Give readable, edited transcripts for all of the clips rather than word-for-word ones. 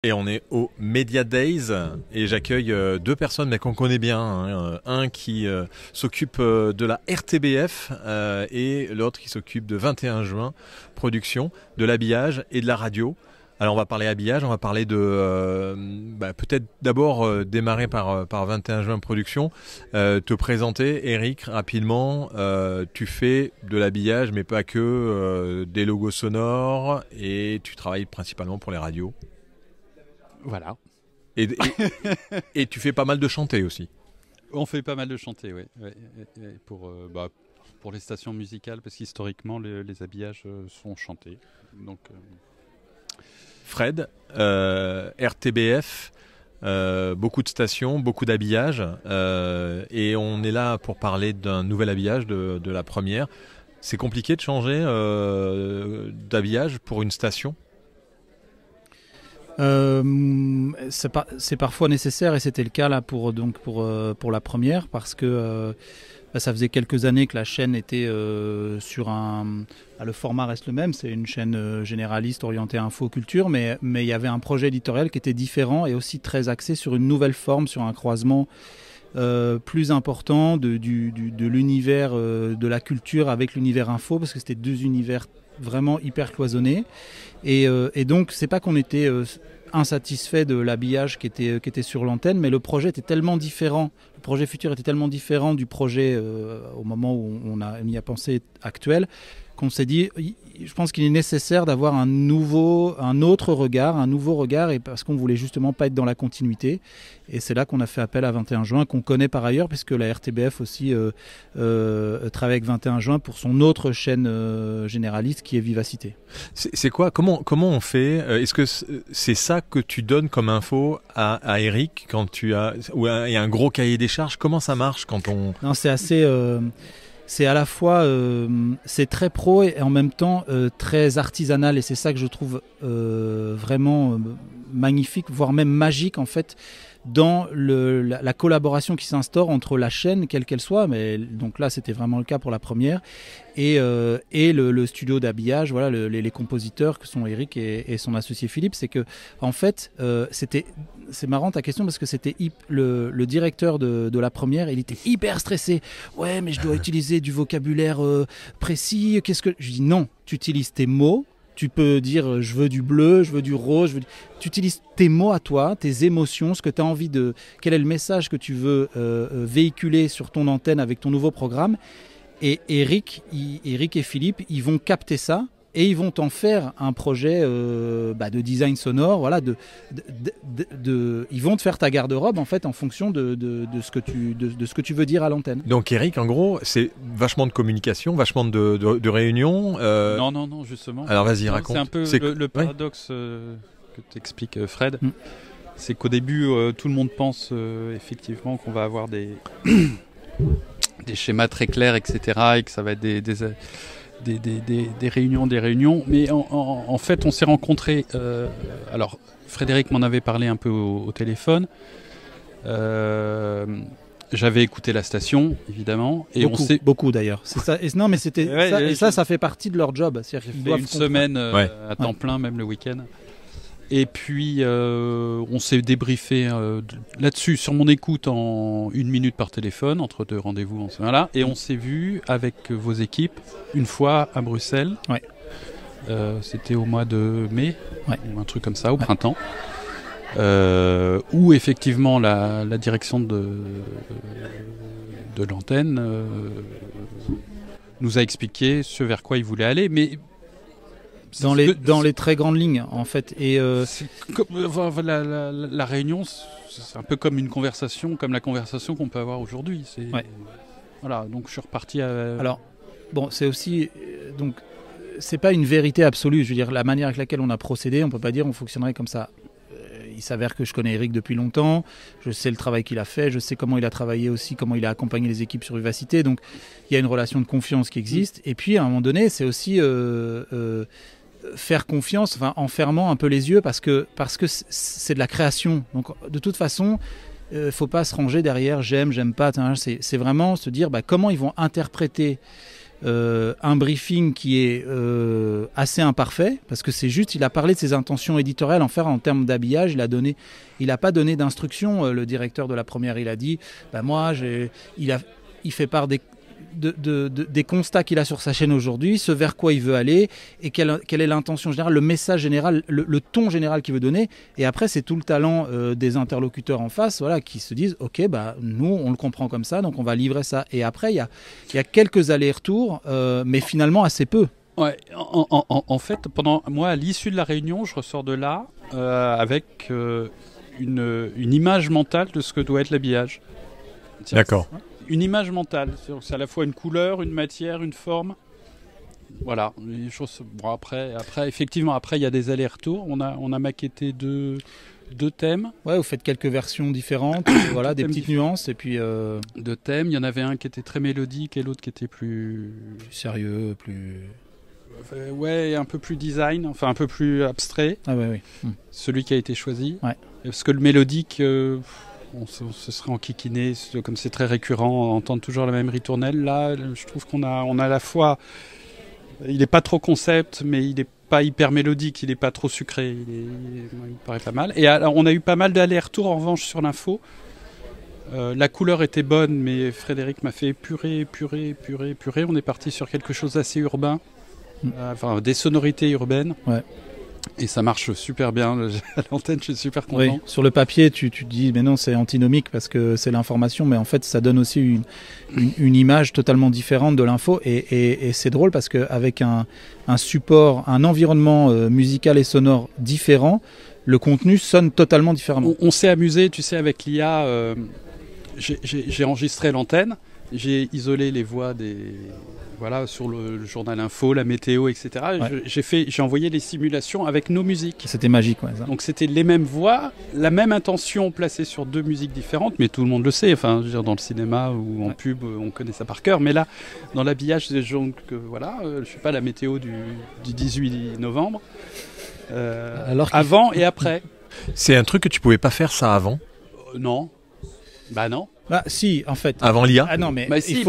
Et on est au Media Days et j'accueille deux personnes mais qu'on connaît bien. Un qui s'occupe de la RTBF et l'autre qui s'occupe de 21 juin, production, de l'habillage et de la radio. Alors on va parler habillage, on va parler de peut-être d'abord démarrer par 21 juin production, te présenter Eric rapidement. Tu fais de l'habillage mais pas que, des logos sonores et tu travailles principalement pour les radios. Voilà. Et tu fais pas mal de chanter aussi. On fait pas mal de chanter, oui. Ouais, pour les stations musicales, parce qu'historiquement, les habillages sont chantés. Donc, Fred, RTBF, beaucoup de stations, beaucoup d'habillages. Et on est là pour parler d'un nouvel habillage de la première. C'est compliqué de changer d'habillage pour une station ? C'est parfois nécessaire et c'était le cas là pour la première parce que ça faisait quelques années que la chaîne était sur un... le format reste le même, c'est une chaîne généraliste orientée infoculture, mais il y avait un projet éditorial qui était différent et aussi très axé sur une nouvelle forme, sur un croisement plus important de l'univers de la culture avec l'univers info, parce que c'était deux univers vraiment hyper cloisonnés. Et donc, c'est pas qu'on était insatisfait de l'habillage qui était sur l'antenne, mais le projet était tellement différent, le projet futur était tellement différent du projet au moment où on y a pensé actuel, qu'on s'est dit, je pense qu'il est nécessaire d'avoir un nouveau regard, et parce qu'on voulait justement pas être dans la continuité. Et c'est là qu'on a fait appel à 21 juin, qu'on connaît par ailleurs, puisque la RTBF aussi travaille avec 21 juin pour son autre chaîne généraliste qui est Vivacité. C'est quoi ? Comment on fait ? Est-ce que c'est ça que tu donnes comme info à Eric quand il y a un gros cahier des charges ? Comment ça marche quand on... Non, c'est assez... c'est à la fois c'est très pro et en même temps très artisanal, et c'est ça que je trouve vraiment magnifique, voire même magique en fait, dans la collaboration qui s'instaure entre la chaîne, quelle qu'elle soit, mais donc là c'était vraiment le cas pour la première, et le studio d'habillage, voilà, les compositeurs que sont Eric et son associé Philippe. C'est que en fait c'est marrant ta question, parce que c'était le directeur de la première, il était hyper stressé. Ouais, mais je dois utiliser du vocabulaire précis. Je dis non, tu utilises tes mots. Tu peux dire je veux du bleu, je veux du rose. Tu utilises tes mots à toi, tes émotions, ce que tu as envie de. Quel est le message que tu veux véhiculer sur ton antenne avec ton nouveau programme. Et Eric et Philippe, ils vont capter ça. Et ils vont en faire un projet de design sonore, voilà, ils vont te faire ta garde-robe en fait en fonction de ce que tu veux dire à l'antenne. Donc Eric, en gros, c'est vachement de communication, vachement de réunions. Non, justement. Alors vas-y, raconte. C'est un peu le paradoxe que t'explique Fred. C'est qu'au début, tout le monde pense effectivement qu'on va avoir des schémas très clairs, etc., et que ça va être des réunions, mais en fait on s'est rencontrés, alors Frédéric m'en avait parlé un peu au téléphone, j'avais écouté la station évidemment, et beaucoup d'ailleurs, c'est ça. Non, mais c'était ça fait partie de leur job, c'est-à-dire qu'ils doivent semaine à temps plein, même le week-end. Et puis on s'est débriefé là-dessus sur mon écoute en 1 minute par téléphone entre deux rendez-vous, et on s'est vu avec vos équipes une fois à Bruxelles. Ouais. C'était au mois de mai, ou un truc comme ça, au printemps, où effectivement la direction de l'antenne nous a expliqué ce vers quoi ils voulaient aller, mais dans les très grandes lignes en fait. Et la réunion, c'est un peu comme une conversation, comme la conversation qu'on peut avoir aujourd'hui. Voilà, donc je suis reparti Alors bon, c'est aussi donc c'est pas une vérité absolue, je veux dire, la manière avec laquelle on a procédé, on peut pas dire on fonctionnerait comme ça. Il s'avère que je connais Eric depuis longtemps, je sais le travail qu'il a fait, je sais comment il a travaillé aussi, comment il a accompagné les équipes sur Vivacité, donc il y a une relation de confiance qui existe. Et puis à un moment donné, c'est aussi faire confiance, en fermant un peu les yeux, parce que c'est de la création. Donc de toute façon, faut pas se ranger derrière j'aime pas. C'est vraiment se dire comment ils vont interpréter un briefing qui est assez imparfait, parce que c'est juste, il a parlé de ses intentions éditoriales en termes d'habillage, il n'a pas donné d'instructions, le directeur de la première, il a dit, il fait part des constats qu'il a sur sa chaîne aujourd'hui, ce vers quoi il veut aller, et quelle est l'intention générale, le message général, le ton général qu'il veut donner. Et après, c'est tout le talent des interlocuteurs en face, voilà, qui se disent, ok, nous, on le comprend comme ça, donc on va livrer ça. Et après, il y a quelques allers-retours, mais finalement assez peu. Ouais, en fait, à l'issue de la réunion, je ressors de là avec une image mentale de ce que doit être l'habillage. D'accord. Une image mentale, c'est à la fois une couleur, une matière, une forme. Voilà. Les choses, après, effectivement, il y a des allers-retours. On a maquetté deux thèmes. Ouais, vous faites quelques versions différentes, voilà, des petites nuances et puis. Deux thèmes. Il y en avait un qui était très mélodique et l'autre qui était plus sérieux, plus. Ouais, un peu plus design, enfin un peu plus abstrait. Ah ouais, oui. Celui qui a été choisi. Ouais. Parce que le mélodique. On se serait enquiquiné, comme c'est très récurrent, entendre toujours la même ritournelle. Là, je trouve qu'on a à la fois... Il n'est pas trop concept, mais il n'est pas hyper mélodique, il n'est pas trop sucré. Il me paraît pas mal. Et alors, on a eu pas mal d'allers-retours, en revanche, sur l'info. La couleur était bonne, mais Frédéric m'a fait épurer. On est parti sur quelque chose d'assez urbain. Des sonorités urbaines. Ouais. Et ça marche super bien. À l'antenne, je suis super content. Oui, sur le papier, tu te dis, mais non, c'est antinomique parce que c'est l'information, mais en fait, ça donne aussi une image totalement différente de l'info. Et c'est drôle parce qu'avec un support, un environnement musical et sonore différent, le contenu sonne totalement différemment. On s'est amusé, tu sais, avec l'IA. J'ai enregistré l'antenne, j'ai isolé les voix sur le journal info, la météo, etc. Ouais. J'ai envoyé les simulations avec nos musiques. C'était magique, ouais. Ça. Donc c'était les mêmes voix, la même intention placée sur deux musiques différentes, mais tout le monde le sait. Enfin, je veux dire, dans le cinéma ou en pub, on connaît ça par cœur. Mais là, dans l'habillage, je sais pas, la météo du 18 novembre, avant et après. C'est un truc que tu pouvais pas faire ça avant ? Non. Bah non. Bah si, en fait. Avant l'IA ? Ah non, mais il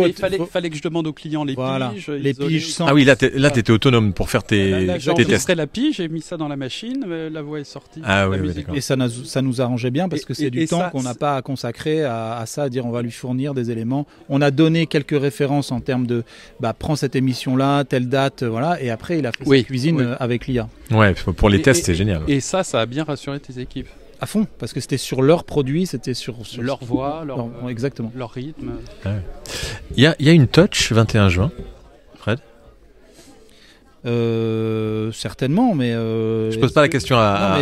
fallait que je demande aux clients les piges. Les piges sans... Ah oui, là t'étais autonome pour faire tes tests. J'ai enregistré la pige, j'ai mis ça dans la machine, la voix est sortie. Ah oui, d'accord. Et ça nous arrangeait bien parce que c'est du temps qu'on n'a pas à consacrer à ça, à dire on va lui fournir des éléments. On a donné quelques références en termes de prends cette émission-là, telle date, voilà, et après il a fait sa cuisine avec l'IA. Ouais, pour les tests, c'est génial. Et ça a bien rassuré tes équipes. À fond, parce que c'était sur leurs produits, c'était sur leur voix, exactement. Leur rythme. Ah ouais. Il y a une touch 21 juin, Fred ? Certainement, mais... je pose pas la question à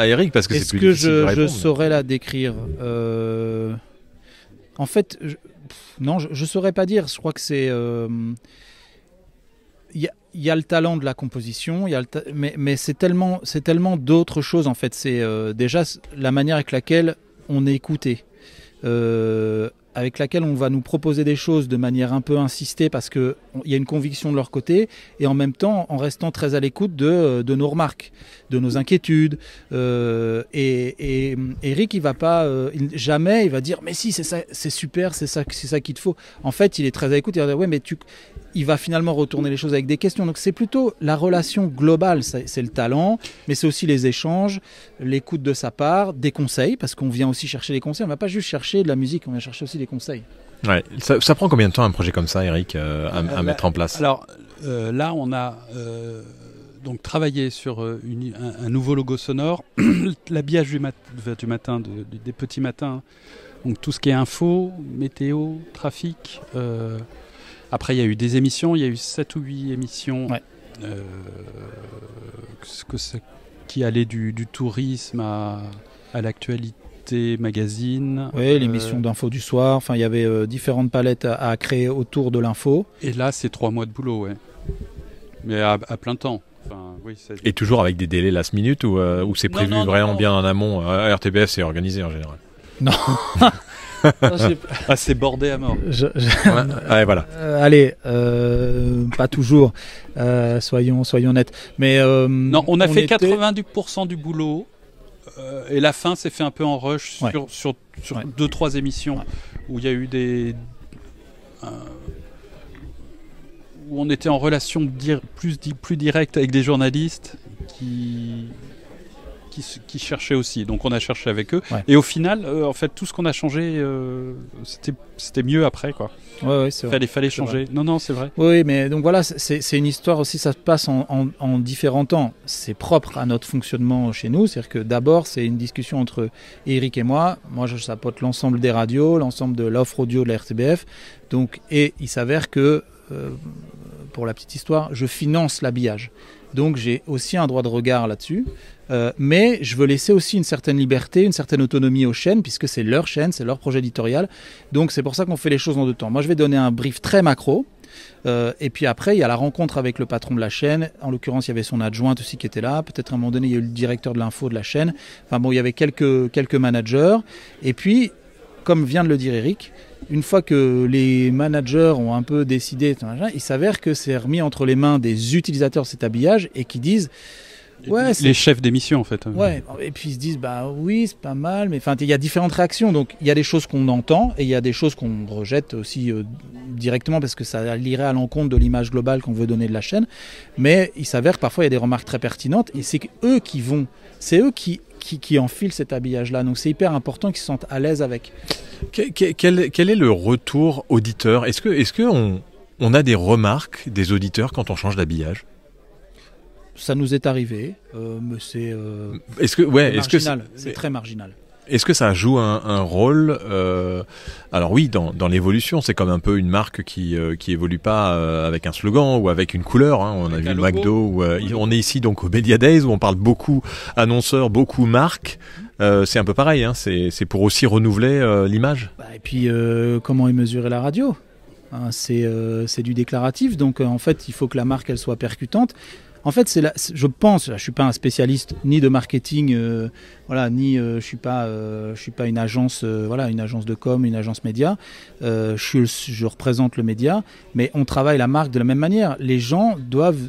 Eric, parce que c'est plus difficile de répondre. Est-ce que je saurais la décrire En fait, je saurais pas dire. Je crois que c'est... Il y a le talent de la composition, mais c'est tellement d'autres choses en fait. C'est déjà la manière avec laquelle on est écouté, avec laquelle on va nous proposer des choses de manière un peu insistée parce qu'il y a une conviction de leur côté, et en même temps en restant très à l'écoute de nos remarques, de nos inquiétudes. Et Eric, il va pas jamais, il va dire mais si, c'est ça, c'est super, c'est ça qu'il te faut. En fait, il est très à l'écoute. Il va dire ouais, mais il va finalement retourner les choses avec des questions. Donc c'est plutôt la relation globale, c'est le talent, mais c'est aussi les échanges, l'écoute de sa part, des conseils, parce qu'on vient aussi chercher les conseils. On ne va pas juste chercher de la musique, on vient chercher aussi des conseils. Ouais. Ça prend combien de temps un projet comme ça, Eric, à mettre en place ? Alors là, on a donc travaillé sur un nouveau logo sonore, l'habillage du matin, des petits matins, donc tout ce qui est info, météo, trafic. Après, il y a eu des émissions, il y a eu 7 ou 8 émissions qui allaient du tourisme à l'actualité magazine. Oui, l'émission d'info du soir. Enfin, il y avait différentes palettes à créer autour de l'info. Et là, c'est 3 mois de boulot, ouais. Mais à plein temps. Enfin, oui, et toujours avec des délais last minute ou c'est prévu vraiment bien en amont ? RTBF, c'est organisé en général. Non. C'est bordé à mort. Ouais, voilà. Allez, pas toujours. Soyons honnêtes. Mais non, on a fait 90% du boulot. Et la fin s'est fait un peu en rush sur 2-3 émissions où il y a eu où on était en relation plus directe avec des journalistes qui cherchaient aussi. Donc on a cherché avec eux. Ouais. Et au final, en fait, tout ce qu'on a changé, c'était mieux après, quoi. Ouais, c'est vrai. Fallait changer. Vrai. Non, c'est vrai. Oui, mais donc voilà, c'est une histoire aussi, ça se passe en différents temps. C'est propre à notre fonctionnement chez nous, c'est-à-dire que d'abord, c'est une discussion entre Eric et moi. Moi, je chapeaute l'ensemble des radios, l'ensemble de l'offre audio de la RTBF. Donc, et il s'avère que, pour la petite histoire, je finance l'habillage. Donc, j'ai aussi un droit de regard là-dessus. Mais je veux laisser aussi une certaine liberté, une certaine autonomie aux chaînes, puisque c'est leur chaîne, c'est leur projet éditorial. Donc c'est pour ça qu'on fait les choses en deux temps. Moi je vais donner un brief très macro, et puis après il y a la rencontre avec le patron de la chaîne. En l'occurrence il y avait son adjointe aussi qui était là. Peut-être à un moment donné il y a eu le directeur de l'info de la chaîne. Enfin bon, il y avait quelques managers. Et puis, comme vient de le dire Eric, une fois que les managers ont un peu décidé, il s'avère que c'est remis entre les mains des utilisateurs de cet habillage et qui disent... Ouais, les chefs d'émission en fait. Ouais, et puis ils se disent bah oui c'est pas mal, mais enfin il y a différentes réactions, donc il y a des choses qu'on entend et il y a des choses qu'on rejette aussi directement parce que ça irait à l'encontre de l'image globale qu'on veut donner de la chaîne, mais il s'avère que parfois il y a des remarques très pertinentes et c'est eux qui enfilent cet habillage là, donc c'est hyper important qu'ils se sentent à l'aise avec. Quel est le retour auditeur? Est-ce que on a des remarques des auditeurs quand on change d'habillage? Ça nous est arrivé, mais c'est marginal. C'est très marginal. Est-ce que ça joue un rôle alors oui, dans l'évolution, c'est comme un peu une marque qui évolue pas avec un slogan ou avec une couleur. Hein. On a vu le McDo, où, on est ici donc au Media Days où on parle beaucoup annonceurs, beaucoup marques. C'est un peu pareil, hein. C'est pour aussi renouveler l'image. Et puis comment est mesurée la radio, hein, c'est du déclaratif, donc en fait il faut que la marque elle soit percutante. En fait, je pense, je suis pas un spécialiste ni de marketing, ni je suis pas une agence, une agence de com, une agence média. Je représente le média, mais on travaille la marque de la même manière. Les gens doivent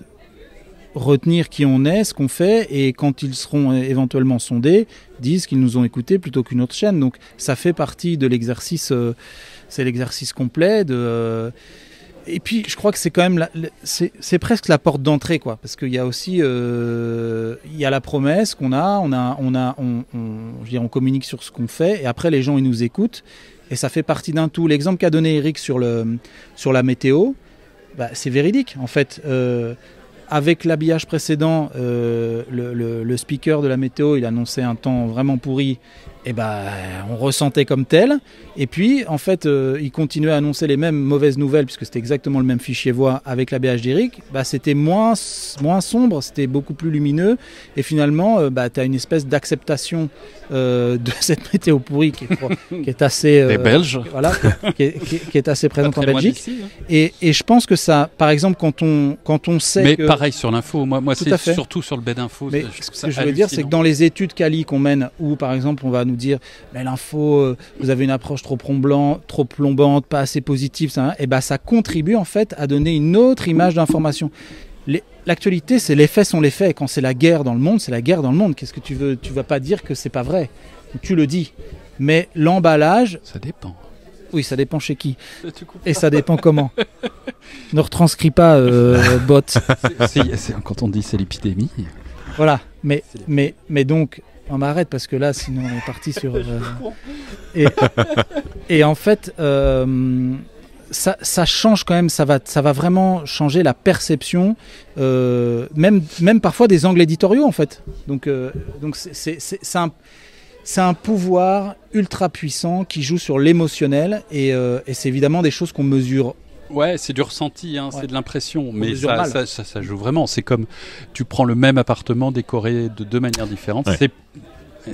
retenir qui on est, ce qu'on fait, et quand ils seront éventuellement sondés, disent qu'ils nous ont écoutés plutôt qu'une autre chaîne. Donc, ça fait partie de l'exercice. C'est l'exercice complet de. Et puis, je crois que c'est quand même c'est presque la porte d'entrée, quoi, parce qu'il y a aussi il y a la promesse qu'on a, on communique sur ce qu'on fait, et après les gens ils nous écoutent, et ça fait partie d'un tout. L'exemple qu'a donné Eric sur la météo, c'est véridique en fait. Avec l'habillage précédent, le speaker de la météo, il annonçait un temps vraiment pourri. Et on ressentait comme tel. Et puis, en fait, il continuait à annoncer les mêmes mauvaises nouvelles, puisque c'était exactement le même fichier voix avec l'habillage d'Eric. C'était moins sombre, c'était beaucoup plus lumineux. Et finalement, tu as une espèce d'acceptation de cette météo pourrie qui est assez... Les Belges. Voilà, qui est assez présente en Belgique. D'ici, hein. Et je pense que ça, par exemple, quand on sait mais que... pareil sur l'info, moi c'est surtout sur le B-Info. Mais ce que je veux dire, c'est que dans les études quali qu'on mène, où par exemple on va nous dire mais l'info, vous avez une approche trop plombante, pas assez positive, ça contribue en fait à donner une autre image d'information. L'actualité, c'est les faits sont les faits. Quand c'est la guerre dans le monde, c'est la guerre dans le monde. Qu'est-ce que tu veux? Tu vas pas dire que c'est pas vrai. Tu le dis. Mais l'emballage... Ça dépend. Oui, ça dépend chez qui. Et ça dépend comment. Ne retranscris pas, bot. Quand on dit c'est l'épidémie. Voilà. Mais donc... On m'arrête parce que là, sinon, on est parti sur... Et en fait, ça change quand même, ça va vraiment changer la perception, même parfois des angles éditoriaux, en fait. Donc c'est un pouvoir ultra puissant qui joue sur l'émotionnel et c'est évidemment des choses qu'on mesure. Ouais, c'est du ressenti, hein, c'est de l'impression, mais ça joue vraiment. C'est comme tu prends le même appartement décoré de deux manières différentes. Ouais.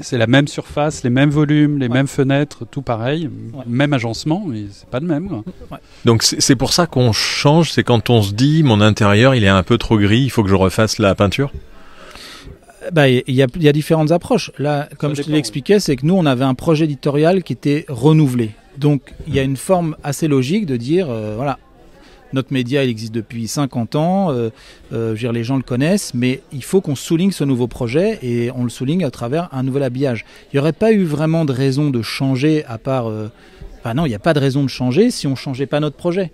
C'est la même surface, les mêmes volumes, les mêmes fenêtres, tout pareil, même agencement, mais c'est pas le même. Quoi. Ouais. Donc c'est pour ça qu'on change, c'est quand on se dit mon intérieur il est un peu trop gris, il faut que je refasse la peinture. Il y a différentes approches. Là, comme je te l'expliquais, c'est que nous on avait un projet éditorial qui était renouvelé. Donc il y a une forme assez logique de dire notre média il existe depuis 50 ans, les gens le connaissent, mais il faut qu'on souligne ce nouveau projet et on le souligne à travers un nouvel habillage. Il n'y aurait pas eu vraiment de raison de changer à part Enfin non, il n'y a pas de raison de changer si on ne changeait pas notre projet.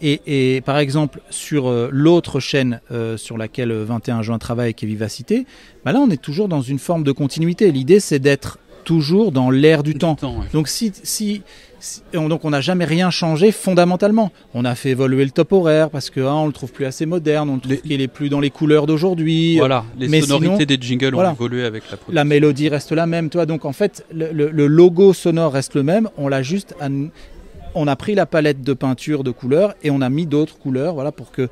Et par exemple, sur l'autre chaîne sur laquelle 21 juin travaille, qui est Vivacité, là on est toujours dans une forme de continuité. L'idée c'est d'être toujours dans l'air du temps. Ouais. Donc donc on n'a jamais rien changé fondamentalement. On a fait évoluer le top horaire parce que on le trouve plus assez moderne, on le trouve qu'il est plus dans les couleurs d'aujourd'hui. Voilà, les mais sonorités sinon, des jingles ont évolué avec la production. La mélodie reste la même, toi. Donc en fait, le logo sonore reste le même. On a pris la palette de peinture de couleurs et on a mis d'autres couleurs, voilà, pour que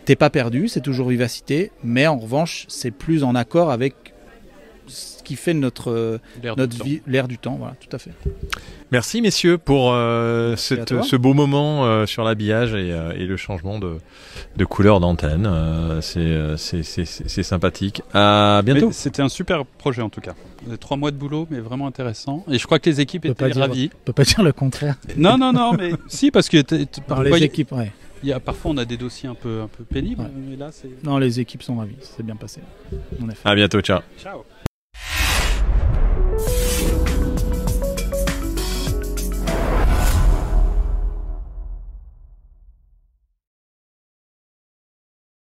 t'es pas perdu. C'est toujours Vivacité, mais en revanche, c'est plus en accord avec ce qui fait notre vie, l'air du temps. Voilà, tout à fait. Merci messieurs pour ce beau moment sur l'habillage et le changement de couleur d'antenne. C'est sympathique. À bientôt. C'était un super projet en tout cas. 3 mois de boulot, mais vraiment intéressant. Et je crois que les équipes étaient ravies. On peut pas dire le contraire. Non, mais si, parce que les équipes, ouais. Parfois on a des dossiers un peu pénibles, mais là c'est... Non, les équipes sont ravies, c'est bien passé. En effet. À bientôt, ciao. Ciao.